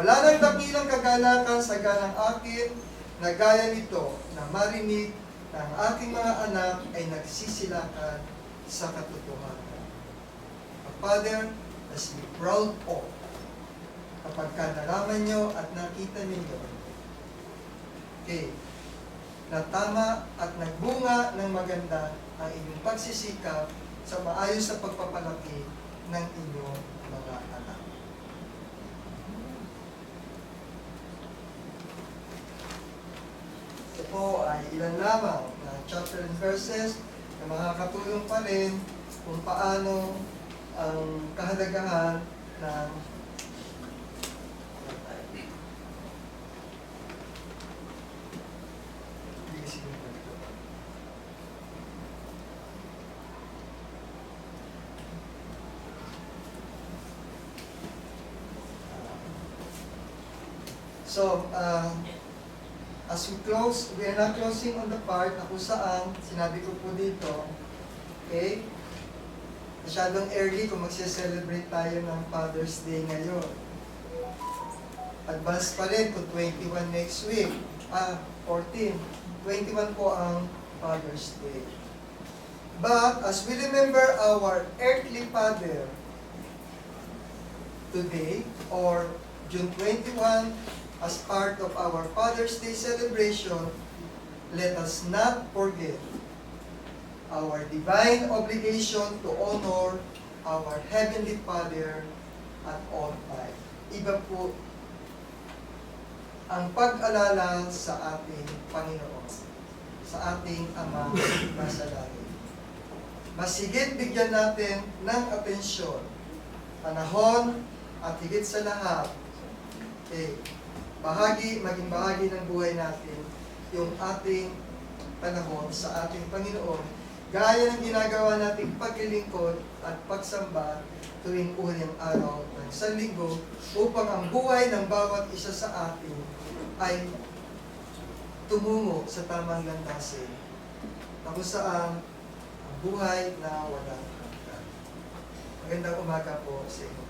Wala nang dakilang kagalakan sa ganang akin na gaya nito na marinig na ang aking mga anak ay nagsisilakan sa katotohanan. A father must be proud of kapag nalaman nyo at nakita ninyo, okay, na tama at nagbunga ng maganda ang inyong pagsisikap sa maayos na pagpapalaki ng inyong mga anak. Ito po ay ilan lamang na chapter and verses na makakatulong pa rin kung paano ang kahalagahan ng So, as we close, we are not closing on the part na kung saan, sinabi ko po dito, okay, masyadong early kung magse-celebrate tayo ng Father's Day ngayon. Advance pa rin kung 21 next week. 14. 21 po ang Father's Day. But, as we remember our earthly father today, or June 21, as part of our Father's Day celebration, let us not forget our divine obligation to honor our Heavenly Father at all time. Iba po ang pag-alala sa ating Panginoon, sa ating Ama nasa langit. Masigit bigyan natin ng atensyon, panahon, at higit sa lahat, maging bahagi ng buhay natin yung ating panahon sa ating Panginoon, gaya ng ginagawa nating paglilingkod at pagsamba tuwing unang araw ng sanlinggo, upang ang buhay ng bawat isa sa atin ay tumungo sa tamang landasin, na kung saan ang buhay na walang hanggan. Magandang umaga po sa inyo.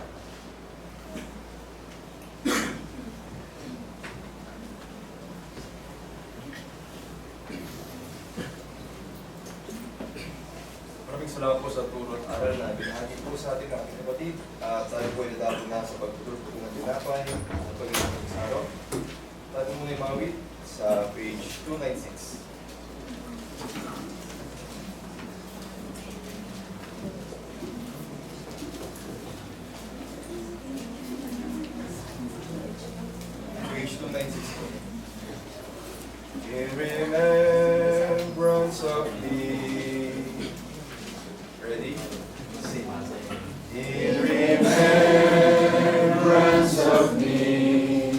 Salamat po sa tulong aral na binahagi po sa ating aking kapatid. At tayo po ay nadapon na sa pagtutulog ng tinapay sa Panginoon sa araw. Tayo muna yung mawit sa page 296. Page 296 po. In remembrance of thee. Ready? Sing. In remembrance of me,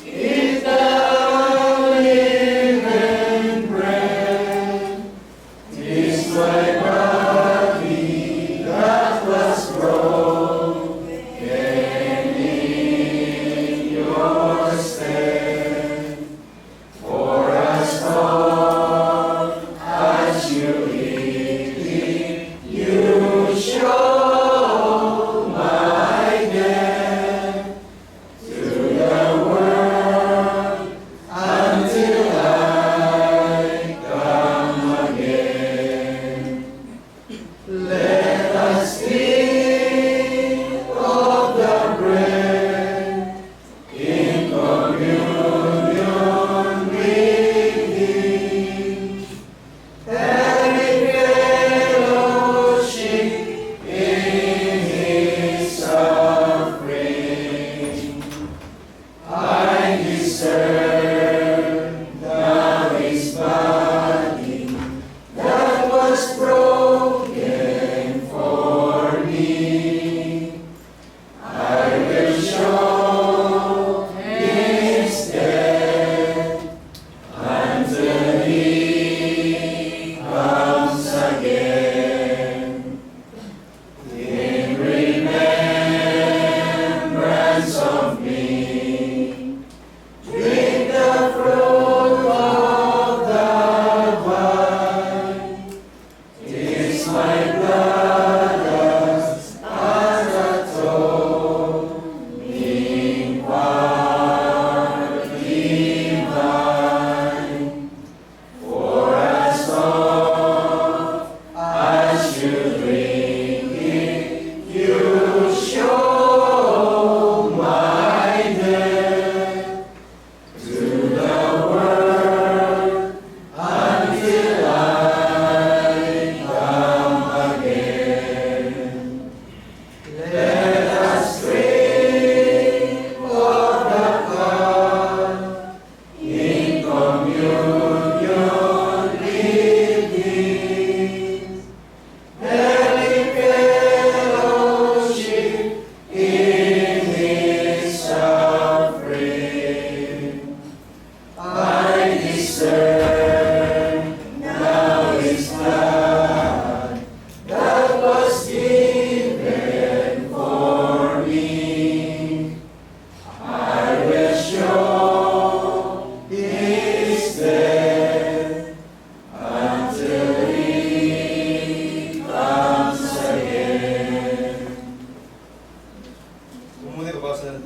eat thou living bread. 'Tis my body that was broken in your stead. For as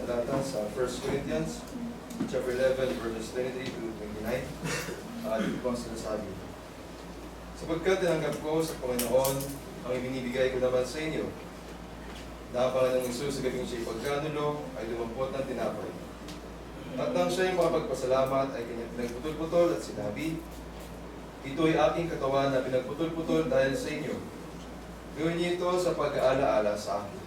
talata sa 1 Corinthians chapter 11 verses 23 to 29. Dito po ang sinasabi. Sapagkat tinanggap ko sa Panginoon ang ibinibigay ko naman sa inyo, na ang Panginoong Isus sa gabing siya'y pagkanulo ay lumampot ng tinapay. At nang siya'y makapagpasalamat ay kanyang pinagputol-putol at sinabi, ito ay aking katawan na pinagputol-putol dahil sa inyo. Gawin niyo ito sa pag-aalaala sa akin.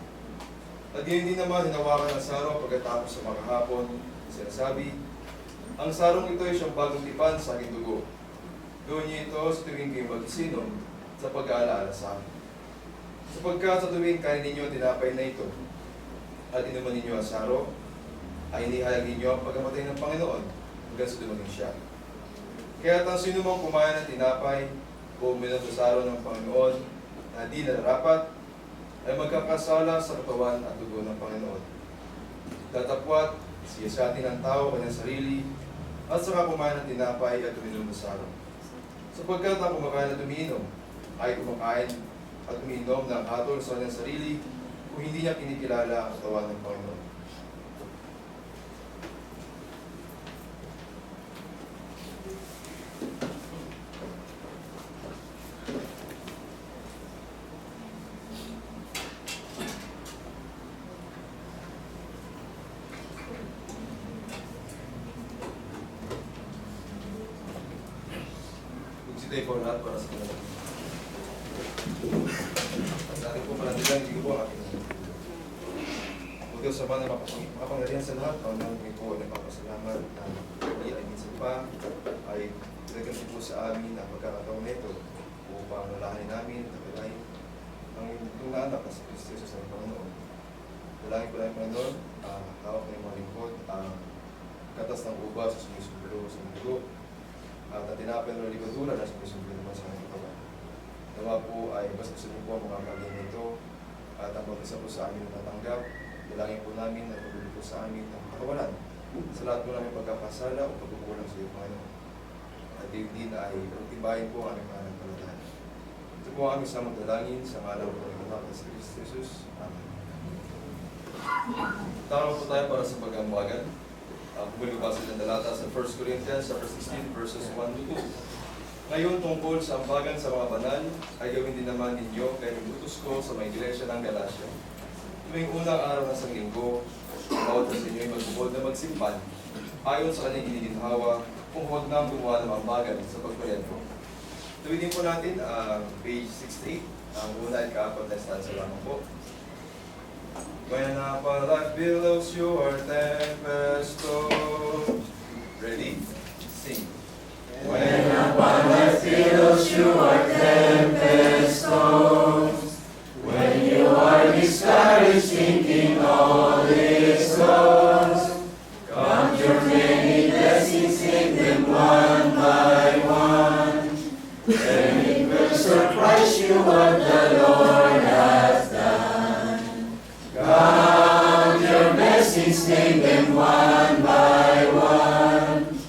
At yun din naman hinawakan ng sarong pagkatapos sa makahapon, sinasabi, ang sarong ito ay siyang bagong tipan sa aking dugo. Gawin niyo ito sa tuwing kayo mag-isinom sa pag-aalaala sa akin. Sapagkat sa tuwing kanin ninyo ang tinapay na ito, at inuman ninyo ang saro, ay inihayag ninyo ang pagkamatay ng Panginoon hanggang sa dumating siya. Kaya ang sino mang kumain ng tinapay o uminom sa saro ng Panginoon na di nararapat, ay magkakasala sa katawan at dugo ng Panginoon. Tatapwat siya sa atin ang tao kanyang sarili, at saka kumain ng tinapay at uminom ng saro. Sapagkat ang kumakain at umiinom ay kumakain at umiinom ng hatol sa kanyang sarili kung hindi niya kinikilala ang katawan ng Panginoon. Today po lahat para sa kanila. Sa ating po palandilan, hindi ko po ang aking o Diyos sa mga makapangyarihan sa lahat, ang namin po nagpapasalamat na hindi ay minsan pa ay pinagkasi po sa amin ang pagkakataon nito upang nalahanin namin at nalahin ang itong naanak na si Kristo Jesus ng Panginoon. Dalangin po namin Panginoon, hawak na yung mga lingkod, ang katas ng ubas sa sumisumbalo sa mundo, at tinapay ng ligadura na sumisumbalo naman sa ating katawan. Nawa po ay basta gusto niyo po ang mga bagay nito at ang mag-isa po sa amin natanggap. Dalangin po namin at pagbulit po sa amin ng kakawalan sa lahat po namin pagkakasala o pagkukulang sa iyo, Panginoon. At din ay pagtibayin po ang aming pananampalataya. Ito po ang aming samang dalangin sa ngalan po ng anak na si Kristo Jesus. Amen. Tawag po tayo para sa pag-ambagan. Bumulibasa ng dalata sa 1 Corinthians chapter 16 verses 1 to 2. Ngayon tungkol sa ambagan sa mga banal, ay gawin din naman ninyo kaya inutos ko sa mga iglesia ng Galacia. Tuwing unang araw ng isang linggo, bawat sa inyo ay magbubod na magsimpan, ayon sa kanyang iniginhawa, kung huwag nang gumawa ng ambagan sa pagpalento. Tuwidin po natin ang page 68, ang una at kaapat na stanza lamang po. When our life billows your tempest tossed. Ready? Sing. When upon life billows you are tempest tossed, when you are discouraged thinking all is lost, count your many blessings, take them one by one, and it will surprise you what the Lord has done. Count your blessings, name them one by one.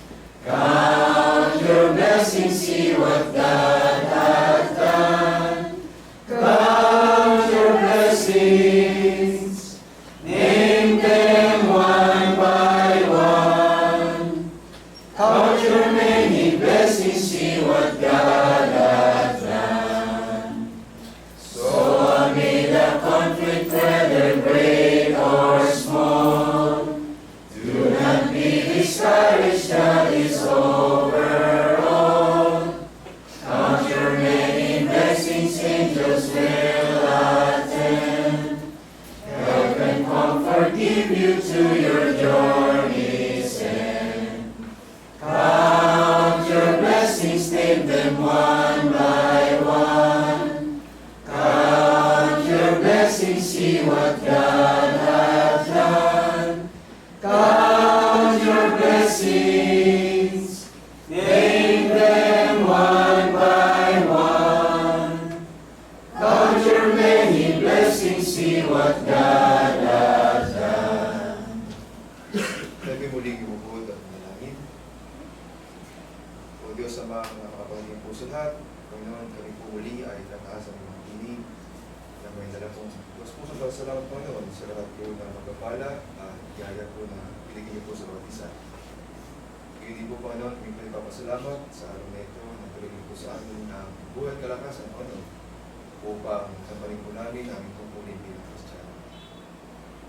Count your blessings, see what God has done. Count your blessings, name them one by one. Count your many blessings, see what God has done. So amid the conflict, whether great or small, do not be discouraged, God is over all. Count your many blessings, angels will attend. Help and comfort give you to your journey's end. Count your blessings, name them one by one. Count your blessings, see what God has done. Count your blessings, name them one by one. Count your many blessings, see what God has done. Tabi muling ibubuhod at manalangin. O Diyos, Ama, nakakapangingin po sa lahat. Panginoon, kami po muli ay tataas ang mga pinig ng may dala pong mas pusong pasalamat Panginoon sa lahat po na magpapala at yaya po na binigay niyo po sa bawat isa. Hindi po Panginoon, kami po ipapasalamat sa araw na ito na tulungin po sa amin ng buhay at kalakasan Panginoon upang sampaling po namin ang aming tungkulin bilang Kristiyano.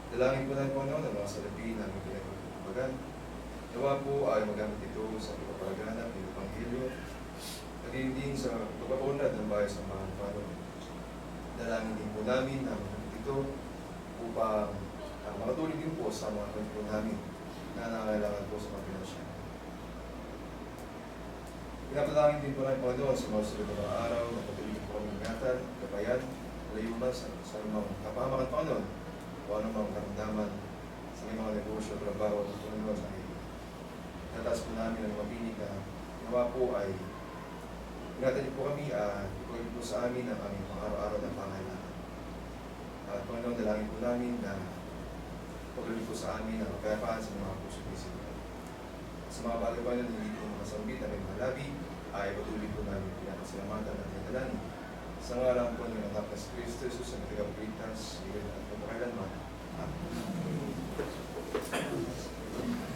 Dalangin po namin Panginoon ang mga salapi na aming pinagpapagagan. Nawa po ay magamit ito sa pagpapalaganap ng Ebanghelyo at din sa pagpapaunlad ng bayan sa mga Panginoon. Dalangin din po namin ang magamit ito upang makatulong din po sa mga kapatid po namin na nangangailangan po sa mga pinasya. Pinapadangin din po namin Panginoon sa mga sunod na mga araw na patuloy po kami ingatan, kabayan, layuban sa mga kapahamakan Panginoon o anumang karamdaman sa mga negosyo, trabaho at Panginoon ay nataas po namin ang mabinig na nawa po ay ingatan niyo po kami at ipagin po sa amin ang aming pang-araw-araw na pangailangan. At Panginoon, dalangin po namin na paglulit po sa amin ang kapayapaan sa mga puso at isipan. Sa mga bagay pa na hindi po makasambit na may mga labi, ay patuloy po namin pinapasalamatan at pinadalangin. Sa ngalan po ng anak na si Kristo Jesus ang tagapagligtas, ngayon at magpakailanman. Amen.